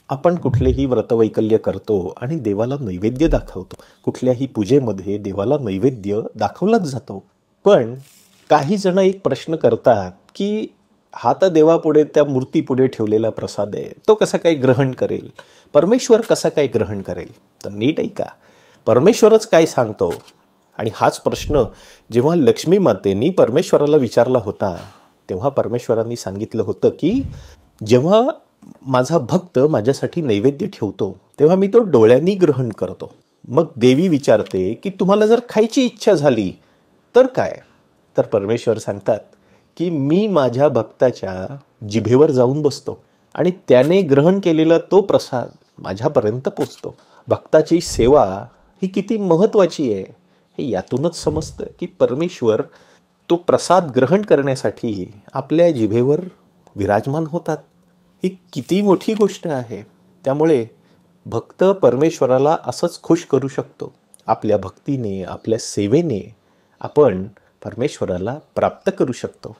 आपण कुठलेही व्रतवैकल्य करतो आणि देवाला नैवेद्य दाखवतो. कुठल्याही पूजेमध्ये देवाला नैवेद्य दाखवलाच जातो. पण काही जण एक प्रश्न करतात की हा तर देवापुढे त्या मूर्तीपुढे ठेवलेला प्रसाद आहे, तो कसा काय ग्रहण करेल, परमेश्वर कसा काय ग्रहण करेल. तर नीट ऐका, परमेश्वरच काय सांगतो. आणि हाच प्रश्न जेव्हा लक्ष्मी मातेनी परमेश्वराला विचारला होता, तेव्हा परमेश्वरांनी सांगितलं होतं की जेव्हा माझा भक्त माझ्यासाठी नैवेद्य ठेवतो तेव्हा मी तो डोळ्यांनी ग्रहण करतो. मग देवी विचारते की तुम्हाला जर खायची इच्छा झाली तर काय. तर परमेश्वर सांगतात की मी माझ्या भक्ताच्या जिभेवर जाऊन बसतो आणि त्याने ग्रहण केलेला तो प्रसाद माझ्यापर्यंत पोचतो. भक्ताची सेवा ही किती महत्त्वाची आहे हे यातूनच समजतं की परमेश्वर तो प्रसाद ग्रहण करण्यासाठी आपल्या जिभेवर विराजमान होतात. ही किती मोठी गोष्ट आहे. त्यामुळे भक्त परमेश्वराला असंच खुश करू शकतो. आपल्या भक्तीने, आपल्या सेवेने आपण परमेश्वराला प्राप्त करू शकतो.